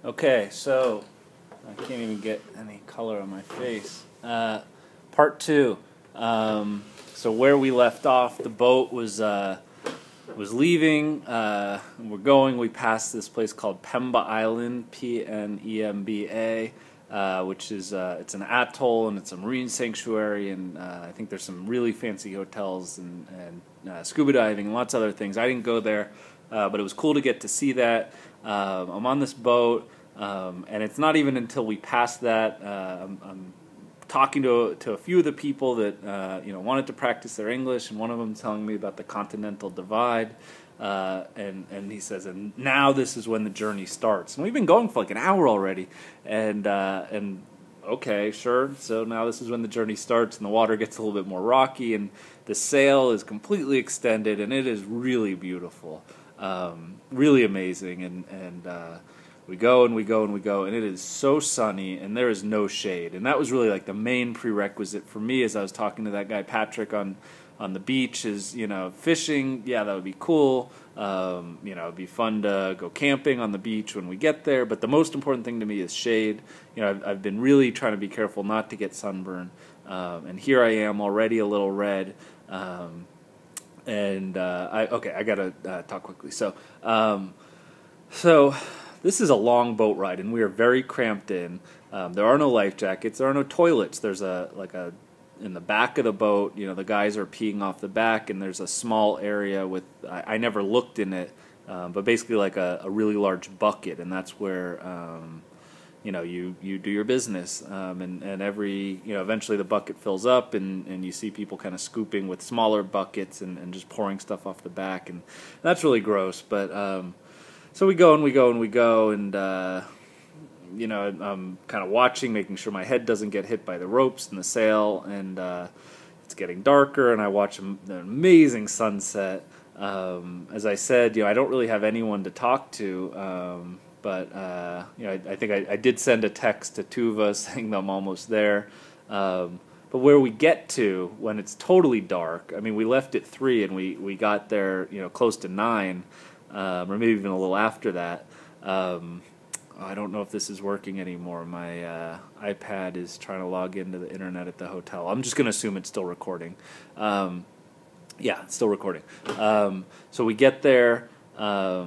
Okay, so I can't even get any color on my face. Part two. So where we left off, the boat was leaving. We're going. We passed this place called Pemba Island, Pnemba, which is it's an atoll and it's a marine sanctuary, and I think there's some really fancy hotels and scuba diving and lots of other things. I didn't go there, but it was cool to get to see that. I'm on this boat, and it's not even until we pass that I'm talking to a few of the people that wanted to practice their English, and one of them telling me about the Continental Divide, and he says, and now this is when the journey starts. And we've been going for like an hour already, and okay, sure. So now this is when the journey starts, and the water gets a little bit more rocky, and the sail is completely extended, and it is really beautiful, really amazing, and we go and we go and we go, and it is so sunny, and there is no shade. And that was really like the main prerequisite for me as I was talking to that guy Patrick on the beach is, fishing, yeah, that would be cool. It'd be fun to go camping on the beach when we get there. But the most important thing to me is shade. I've been really trying to be careful not to get sunburn. And here I am already a little red. I gotta talk quickly. So this is a long boat ride, and we are very cramped in. There are no life jackets. There are no toilets. There's in the back of the boat. The guys are peeing off the back, and there's a small area with. I never looked in it, but basically like a really large bucket, and that's where you do your business. And every eventually the bucket fills up, and you see people kind of scooping with smaller buckets and just pouring stuff off the back, and that's really gross, but. So we go and we go and we go, and I'm kind of watching, making sure my head doesn't get hit by the ropes and the sail, and it's getting darker, and I watch an amazing sunset. As I said, I don't really have anyone to talk to, but I think I did send a text to Tuva saying that I'm almost there. But where we get to when it's totally dark, I mean, we left at 3 and we got there, close to 9. Or maybe even a little after that. I don't know if this is working anymore. My iPad is trying to log into the internet at the hotel. I'm just going to assume it's still recording. Yeah, it's still recording. So we get there. Now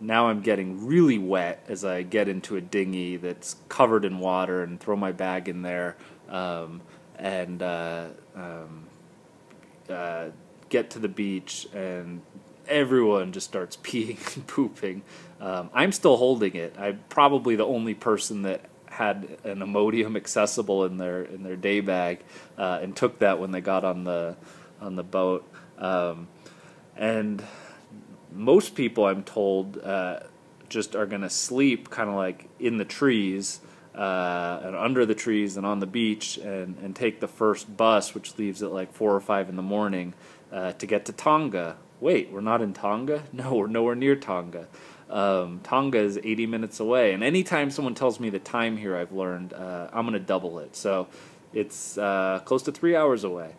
I'm getting really wet as I get into a dinghy that's covered in water and throw my bag in there and get to the beach, and everyone just starts peeing and pooping. I'm still holding it. I'm probably the only person that had an Imodium accessible in their day bag, and took that when they got on the boat. And most people, I'm told, just are going to sleep kind of like in the trees, and under the trees and on the beach, and take the first bus, which leaves at like 4 or 5 in the morning, to get to Tonga. Wait, we're not in Tonga? No, we're nowhere near Tonga. Tonga is 80 minutes away, and anytime someone tells me the time here, I've learned, I'm going to double it. So it's close to 3 hours away.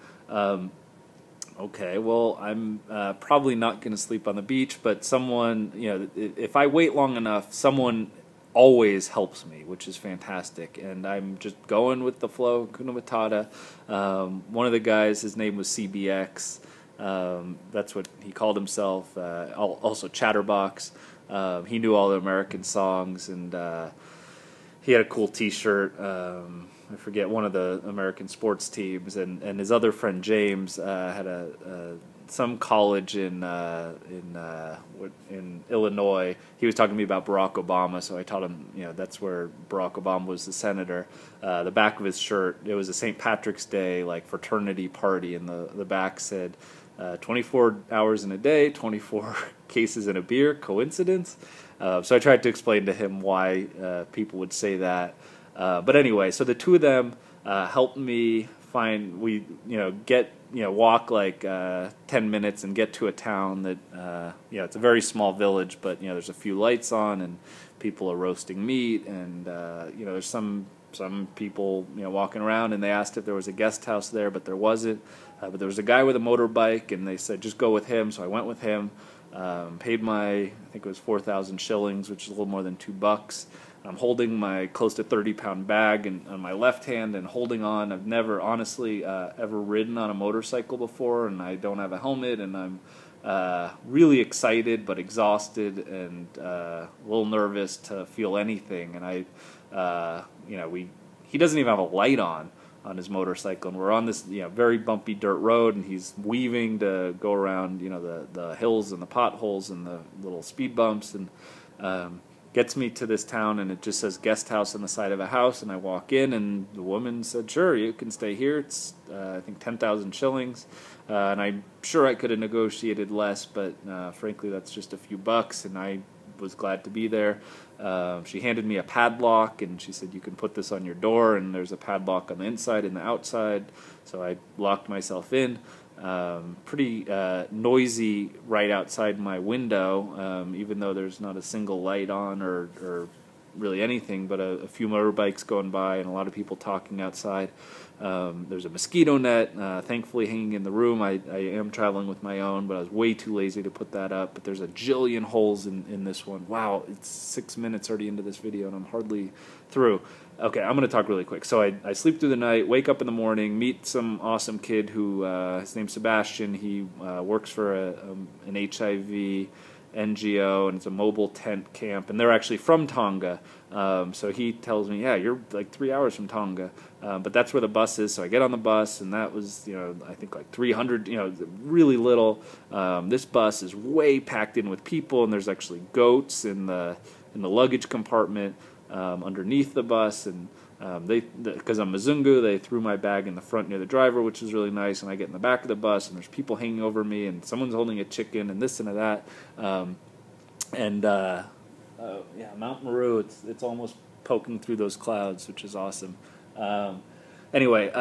Okay, well, I'm probably not going to sleep on the beach, but someone, if I wait long enough, someone always helps me, which is fantastic, and I'm just going with the flow, Kuna Matata. One of the guys, his name was CBX. That's what he called himself. Also Chatterbox. He knew all the American songs, and he had a cool T-shirt. I forget, one of the American sports teams, and his other friend James had some college in Illinois. He was talking to me about Barack Obama, so I taught him, that's where Barack Obama was the senator. The back of his shirt, it was a St. Patrick's Day like fraternity party, and the back said, 24 hours in a day, 24 cases in a beer, coincidence? So I tried to explain to him why people would say that. But anyway, so the two of them helped me walk like 10 minutes and get to a town that, it's a very small village, but, there's a few lights on, and people are roasting meat, and, there's some people, walking around, and they asked if there was a guest house there, but there wasn't. But there was a guy with a motorbike, and they said, just go with him, so I went with him. Paid I think it was 4,000 shillings, which is a little more than $2. I'm holding my close to 30-pound bag on my left hand and holding on. I've never, honestly, ever ridden on a motorcycle before, and I don't have a helmet, and I'm really excited but exhausted and a little nervous to feel anything. And he doesn't even have a light on his motorcycle, and we're on this very bumpy dirt road, and he's weaving to go around the hills and the potholes and the little speed bumps, and gets me to this town, and it just says guest house on the side of a house, and I walk in, and the woman said, sure, you can stay here. It's I think 10,000 shillings, and I'm sure I could have negotiated less, but frankly that's just a few bucks, and I was glad to be there. She handed me a padlock, and she said, you can put this on your door, and there's a padlock on the inside and the outside, so I locked myself in. Pretty noisy right outside my window, even though there's not a single light on or really anything, but a few motorbikes going by and a lot of people talking outside. There's a mosquito net, thankfully hanging in the room. I am traveling with my own, but I was way too lazy to put that up. But there's a jillion holes in this one. Wow, it's 6 minutes already into this video, and I'm hardly through. Okay, I'm going to talk really quick. So I sleep through the night, wake up in the morning, meet some awesome kid who, his name's Sebastian. He works for an HIV NGO, and it's a mobile tent camp, and they're actually from Tonga. So he tells me, yeah, you're like 3 hours from Tonga, but that's where the bus is. So I get on the bus, and that was, I think like 300, really little. This bus is way packed in with people, and there's actually goats in the luggage compartment underneath the bus, and because I'm Mzungu, they threw my bag in the front near the driver, which is really nice, and I get in the back of the bus, and there's people hanging over me, and someone's holding a chicken, and this and that, yeah, Mount Meru, it's almost poking through those clouds, which is awesome. Anyway,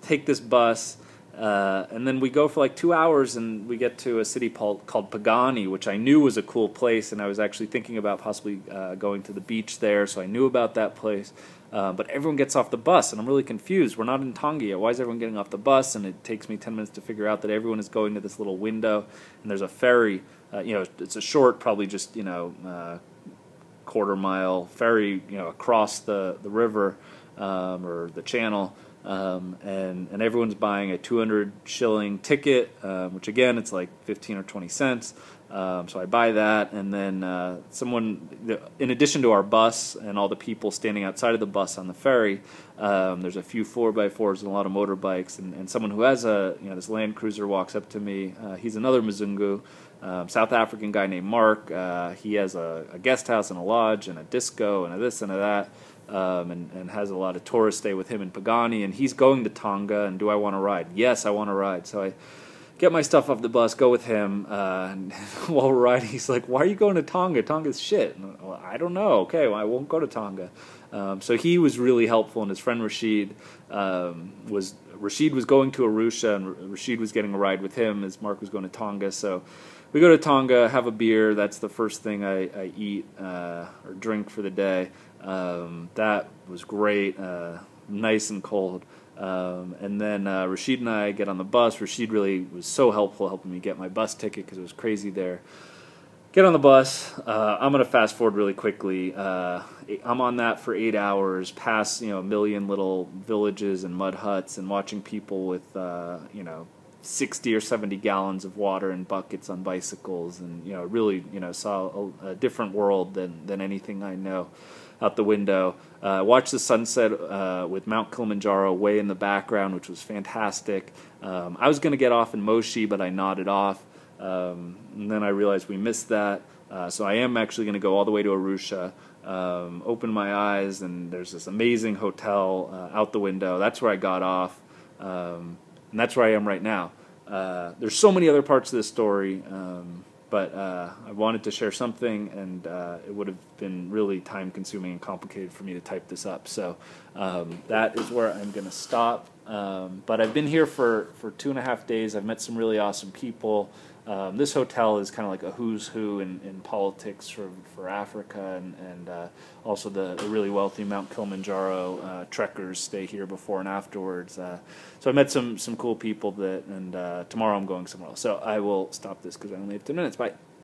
take this bus, and then we go for like 2 hours, and we get to a city called Pagani, which I knew was a cool place, and I was actually thinking about possibly going to the beach there, so I knew about that place. But everyone gets off the bus, and I'm really confused. We're not in Tonga yet. Why is everyone getting off the bus? And it takes me 10 minutes to figure out that everyone is going to this little window, and there's a ferry. It's a short, probably just quarter-mile ferry, across the river or the channel. And everyone's buying a 200 shilling ticket, which again, it's like 15 or 20 cents. So I buy that, and then someone, in addition to our bus and all the people standing outside of the bus on the ferry, there's a few 4x4s and a lot of motorbikes, and someone who has this Land Cruiser walks up to me. He's another Mzungu, South African guy named Mark. He has a guest house and a lodge and a disco and a this and a that. And has a lot of tourists stay with him in Pagani, and he's going to Tonga, and do I want to ride? Yes, I want to ride. So I get my stuff off the bus, go with him, and while we're riding, he's like, why are you going to Tonga? Tonga's shit. And well, I don't know. Okay, well, I won't go to Tonga. So he was really helpful, and his friend Rashid was going to Arusha, and Rashid was getting a ride with him as Mark was going to Tonga. So we go to Tonga, have a beer. That's the first thing I eat or drink for the day. That was great, nice and cold. And then Rashid and I get on the bus. Rashid really was so helpful, helping me get my bus ticket because it was crazy there. Get on the bus. I'm going to fast forward really quickly. I'm on that for 8 hours, past a million little villages and mud huts, and watching people with 60 or 70 gallons of water in buckets on bicycles, and really saw a different world than anything I know out the window. Watched the sunset with Mount Kilimanjaro way in the background, which was fantastic. I was going to get off in Moshi, but I nodded off, and then I realized we missed that. So I am actually going to go all the way to Arusha, open my eyes, and there's this amazing hotel out the window. That's where I got off, and that's where I am right now. There's so many other parts of this story, but I wanted to share something, and it would have been really time-consuming and complicated for me to type this up. So that is where I'm going to stop. But I've been here for 2.5 days. I've met some really awesome people. This hotel is kind of like a who's who in politics for Africa, and also the really wealthy Mount Kilimanjaro trekkers stay here before and afterwards. So I met some cool people and tomorrow I'm going somewhere else. So I will stop this because I only have 10 minutes. Bye.